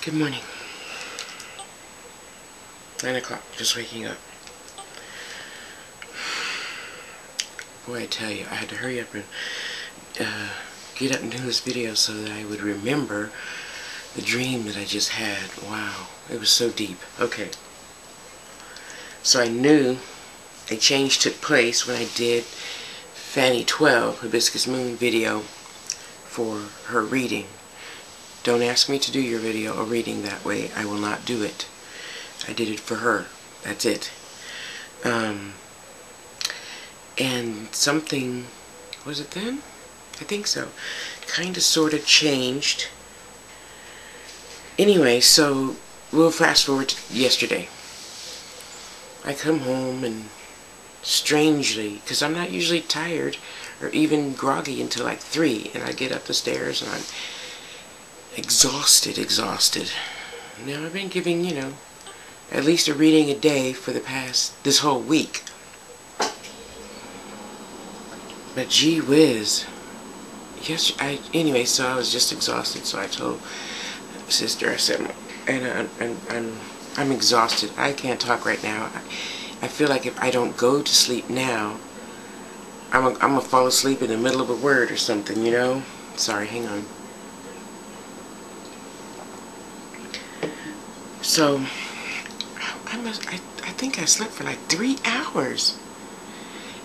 Good morning. 9 o'clock, just waking up. Boy, I tell you, I had to hurry up and get up and do this video so that I would remember the dream that I just had. Wow, it was so deep. Okay. So I knew a change took place when I did Fanny 12, Hibiscus Moon video for her reading. Don't ask me to do your video or reading that way. I will not do it. I did it for her. That's it. And something, was it then? I think so. Kind of sort of changed. Anyway, so we'll fast forward to yesterday. I come home and strangely, because I'm not usually tired or even groggy until like 3, and I get up the stairs and I'm exhausted. Now I've been giving, at least a reading a day for this whole week. But gee whiz. Anyway, so I was just exhausted, so I told sister, I said, I'm exhausted. I can't talk right now. I feel like if I don't go to sleep now, I'm gonna fall asleep in the middle of a word or something, Sorry, hang on. So, I think I slept for like 3 hours.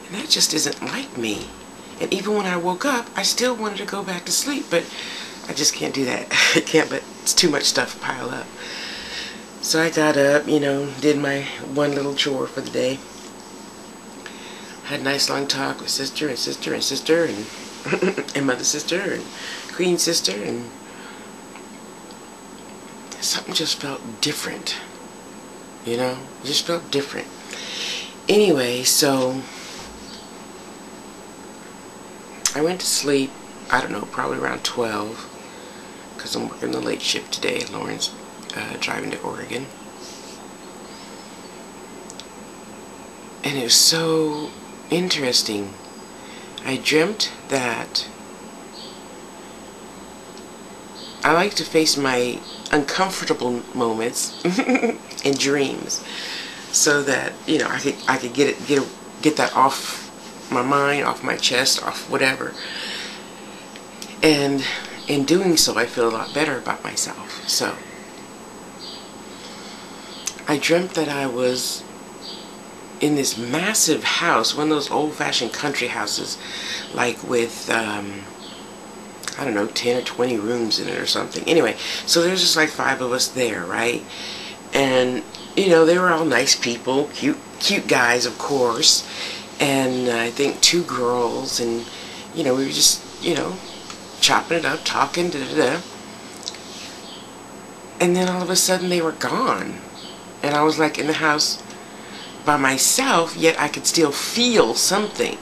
And that just isn't like me. And even when I woke up, I still wanted to go back to sleep, but I just can't do that. I can't, but it's too much stuff pile up. So I got up, did my one little chore for the day. Had a nice long talk with sister and and mother sister and queen sister, and something just felt different. It just felt different. Anyway, so I went to sleep, I don't know, probably around 12, because I'm working the late shift today. Lauren's driving to Oregon. And it was so interesting. I dreamt that I like to face my uncomfortable moments in dreams, so that I could get that off my mind, off my chest, off whatever. And in doing so, I feel a lot better about myself. So I dreamt that I was in this massive house, one of those old-fashioned country houses, like with I don't know, 10 or 20 rooms in it or something. Anyway, so there's just like 5 of us there, right? And they were all nice people, cute guys, of course. And I think 2 girls, and we were just chopping it up, talking, and then all of a sudden they were gone, and I was like in the house by myself, yet I could still feel something.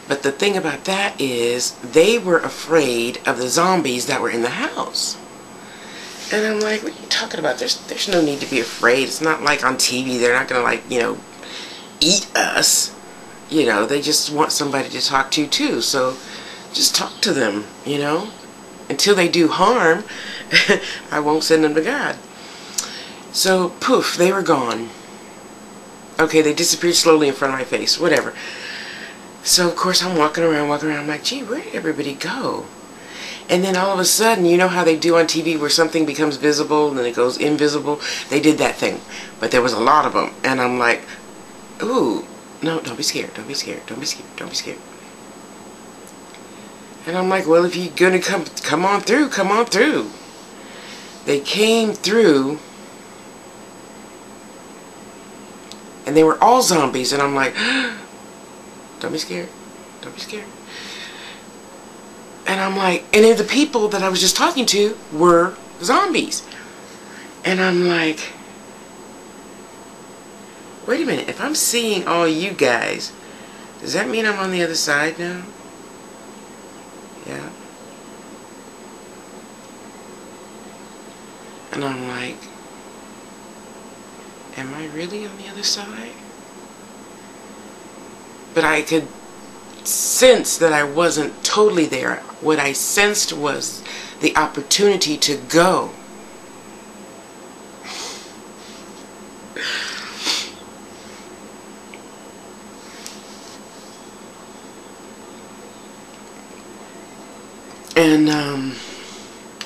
But the thing about that is they were afraid of the zombies that were in the house. And I'm like, what are you talking about? There's no need to be afraid. It's not like on TV. They're not going to eat us. They just want somebody to talk to too. So just talk to them, Until they do harm, I won't send them to God. So poof, they were gone. Okay, they disappeared slowly in front of my face. Whatever. So of course I'm walking around. I'm like, gee, where did everybody go? And then all of a sudden, you know how they do on TV where something becomes visible and then it goes invisible? They did that thing. But there was a lot of them. And I'm like, ooh. No, don't be scared. Don't be scared. Don't be scared. Don't be scared. And I'm like, well, if you're gonna come on through, come on through. They came through, and they were all zombies. And I'm like, don't be scared. Don't be scared. And I'm like, and then the people that I was just talking to were zombies. And I'm like, wait a minute, if I'm seeing all you guys, does that mean I'm on the other side now? Yeah. And I'm like, am I really on the other side? But I could sense that I wasn't totally there. What I sensed was the opportunity to go.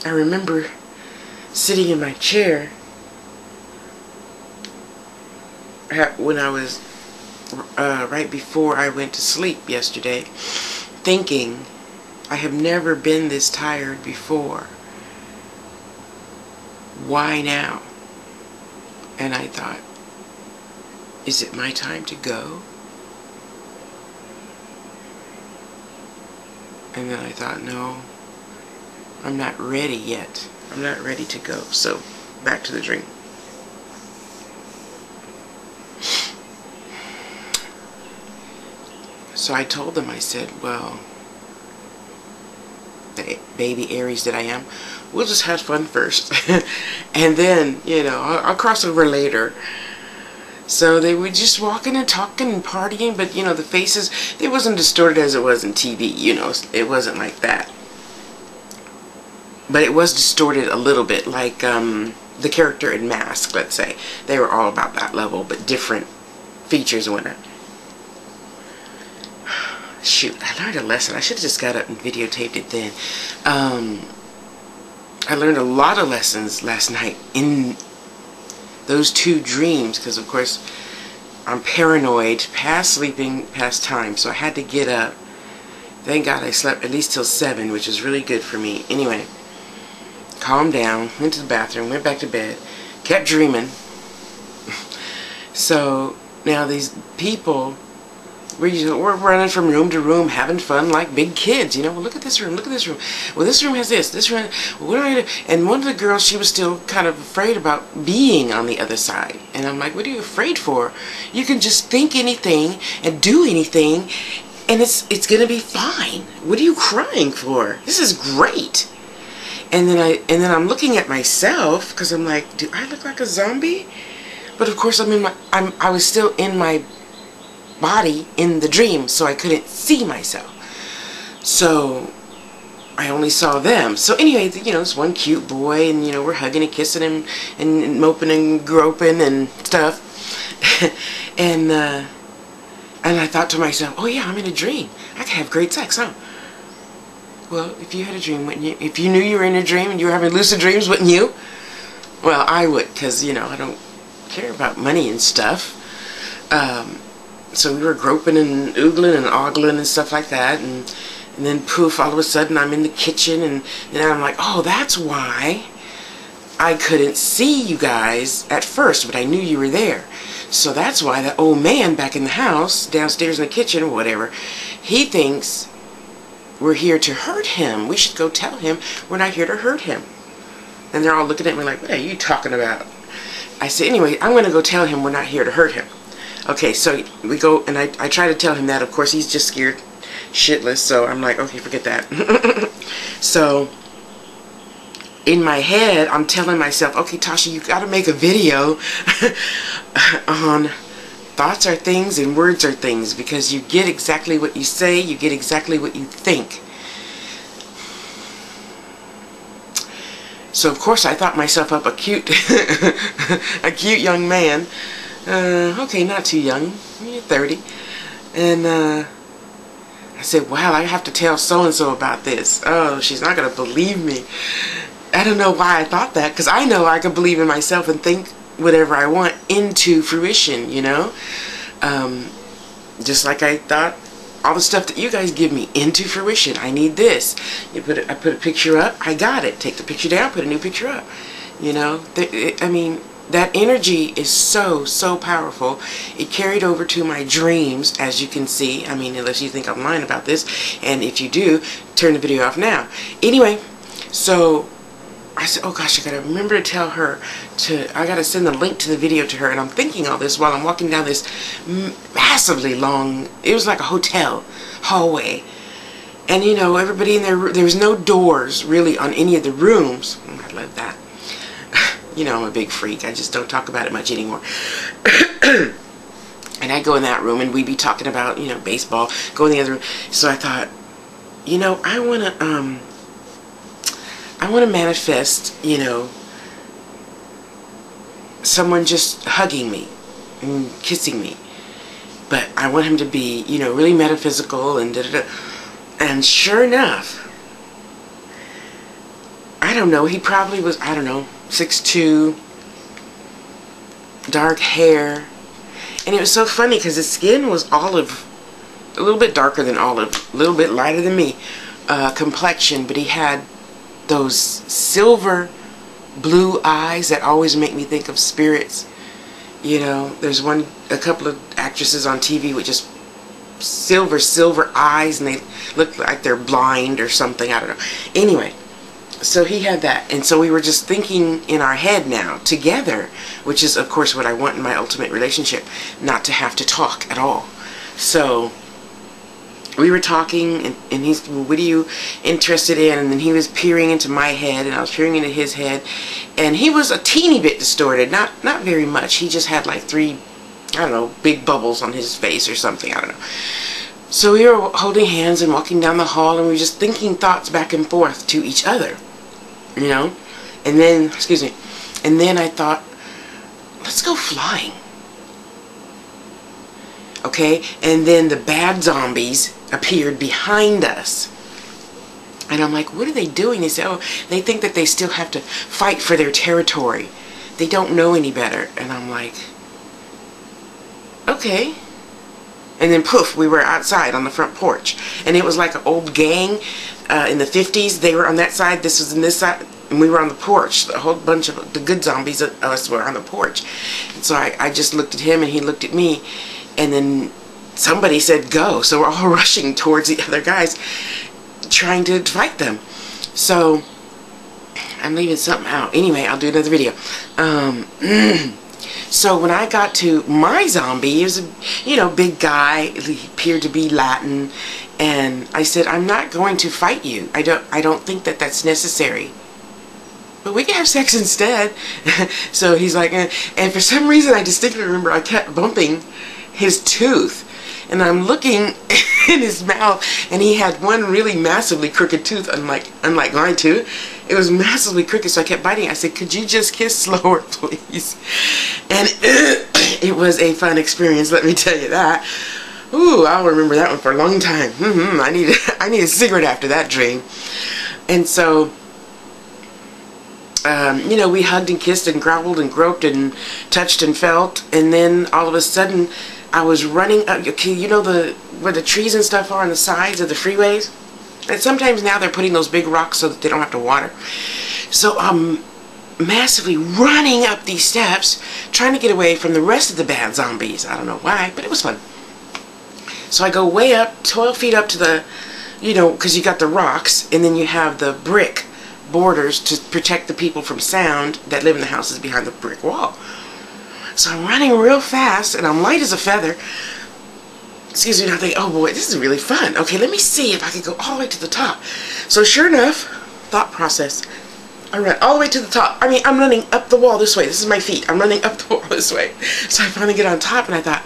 I remember sitting in my chair when I was right before I went to sleep yesterday, thinking, I have never been this tired before. Why now? And I thought, is it my time to go? And then I thought, no, I'm not ready yet. I'm not ready to go. So, back to the dream. So I told them, I said, well, the baby Aries that I am, we'll just have fun first. And then, you know, I'll cross over later. So they were just walking and talking and partying, but, you know, the faces, they wasn't distorted as it was in TV, you know, it wasn't like that. But it was distorted a little bit, like the character in Mask, let's say. They were all about that level, but different features and whatnot. Shoot, I learned a lesson. I should have just got up and videotaped it then. I learned a lot of lessons last night in those two dreams, because of course I'm paranoid, past sleeping, past time, so I had to get up. Thank God I slept at least till 7, which is really good for me. Anyway, calmed down, went to the bathroom, went back to bed, kept dreaming. So now these people, we're running from room to room, having fun like big kids, you know. Well, look at this room, look at this room. Well, this room has this room. Well, what do I do? And one of the girls, she was still kind of afraid about being on the other side. And I'm like, what are you afraid for? You can just think anything and do anything, and it's gonna be fine. What are you crying for? This is great. And then I'm looking at myself, because I'm like, do I look like a zombie? But of course I was still in my body in the dream, so I couldn't see myself. So I only saw them. So anyway, you know, this one cute boy, and you know, we're hugging and kissing him and moping and groping and stuff. and I thought to myself, oh yeah, I'm in a dream. I could have great sex, huh? Well, if you had a dream, wouldn't you? If you knew you were in a dream and you were having lucid dreams, wouldn't you? Well, I would, because, you know, I don't care about money and stuff. So we were groping and oogling and ogling and stuff like that, and then poof, all of a sudden I'm in the kitchen, and then I'm like, oh, that's why I couldn't see you guys at first, but I knew you were there. So that's why that old man back in the house, downstairs in the kitchen or whatever, he thinks we're here to hurt him. We should go tell him we're not here to hurt him. And they're all looking at me like, what are you talking about? I said, anyway, I'm going to go tell him we're not here to hurt him. Okay, so we go, and I try to tell him that. Of course, he's just scared shitless, so I'm like, okay, forget that. So, in my head, I'm telling myself, okay, Tasha, you got to make a video on thoughts are things and words are things, because you get exactly what you say, you get exactly what you think. So, of course, I thought myself up a cute, a cute young man. Okay, not too young, you're 30, and I said, wow, I have to tell so-and-so about this. Oh, she's not going to believe me. I don't know why I thought that, because I know I can believe in myself and think whatever I want into fruition, you know, just like I thought all the stuff that you guys give me into fruition. I need this. I put a picture up, I got it. Take the picture down, put a new picture up, you know. I mean, that energy is so powerful. It carried over to my dreams, as you can see. I mean, unless you think I'm lying about this. And if you do, turn the video off now. Anyway, so I said, oh gosh, I gotta remember to tell her I gotta send the link to the video to her. And I'm thinking all this while I'm walking down this massively long, it was like a hotel hallway. And you know, everybody in there was no doors really on any of the rooms. I love that. You know, I'm a big freak. I just don't talk about it much anymore. And I go in that room and we'd be talking about, you know, baseball, go in the other room. So I thought, you know, I want to manifest, you know, someone just hugging me and kissing me. But I want him to be, you know, really metaphysical and da-da-da. And sure enough, I don't know, he probably was, I don't know, 6'2", dark hair. And it was so funny because his skin was olive, a little bit darker than olive, a little bit lighter than me, complexion, but he had those silver blue eyes that always make me think of spirits. You know, there's a couple of actresses on TV with just silver eyes, and they look like they're blind or something, I don't know. Anyway, so he had that, and so we were just thinking in our head now, together, which is of course what I want in my ultimate relationship, not to have to talk at all. So we were talking, and he's, well, what are you interested in? And then he was peering into my head, and I was peering into his head, and he was a teeny bit distorted, not very much. He just had like 3, I don't know, big bubbles on his face or something, I don't know. So we were holding hands and walking down the hall, and we were just thinking thoughts back and forth to each other, you know. And then, excuse me, and then I thought, let's go flying. Okay, and then the bad zombies appeared behind us. And I'm like, what are they doing? They said, oh, they think that they still have to fight for their territory. They don't know any better. And I'm like, okay. And then poof, we were outside on the front porch. And it was like an old gang in the 50s. They were on that side, this was on this side, and we were on the porch. A whole bunch of the good zombies of us were on the porch. And so I just looked at him, and he looked at me. And then somebody said go. So we're all rushing towards the other guys, trying to fight them. So I'm leaving something out. Anyway, I'll do another video. So when I got to my zombie, he was a, you know, big guy. He appeared to be Latin, and I said, I'm not going to fight you. I don't think that that's necessary. But we can have sex instead. So he's like, and for some reason I distinctly remember I kept bumping his tooth, and I'm looking in his mouth, and he had one really massively crooked tooth, unlike my tooth. It was massively crooked, so I kept biting. I said, could you just kiss slower, please? And it was a fun experience, let me tell you that. Ooh, I'll remember that one for a long time. I need a cigarette after that dream. And so, you know, we hugged and kissed and growled and groped and touched and felt, and then all of a sudden I was running up. Okay, you know where the trees and stuff are on the sides of the freeways? And sometimes now they're putting those big rocks so that they don't have to water. So I'm massively running up these steps, trying to get away from the rest of the bad zombies. I don't know why, but it was fun. So I go way up, 12 feet up to the, you know, because you got the rocks, and then you have the brick borders to protect the people from sound that live in the houses behind the brick wall. So I'm running real fast, and I'm light as a feather. Excuse me, and I think, oh boy, this is really fun. Okay, let me see if I can go all the way to the top. So sure enough, thought process, I ran all the way to the top. I mean, I'm running up the wall this way. This is my feet. I'm running up the wall this way. So I finally get on top, and I thought,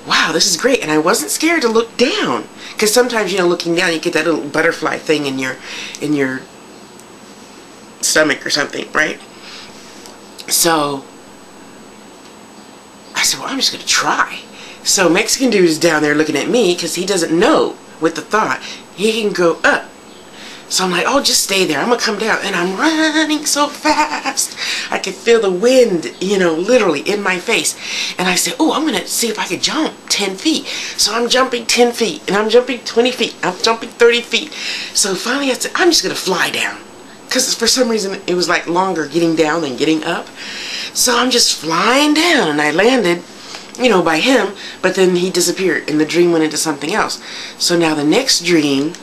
wow, this is great. And I wasn't scared to look down, because sometimes, you know, looking down, you get that little butterfly thing in your stomach or something, right? So I said, well, I'm just going to try. So Mexican dude is down there looking at me because he doesn't know with the thought he can go up. So I'm like, oh, just stay there. I'm going to come down. And I'm running so fast. I could feel the wind, you know, literally in my face. And I said, oh, I'm going to see if I could jump 10 feet. So I'm jumping 10 feet. And I'm jumping 20 feet. I'm jumping 30 feet. So finally I said, I'm just going to fly down. Because for some reason it was like longer getting down than getting up. So I'm just flying down. And I landed, you know, by him, but then he disappeared and the dream went into something else. So now the next dream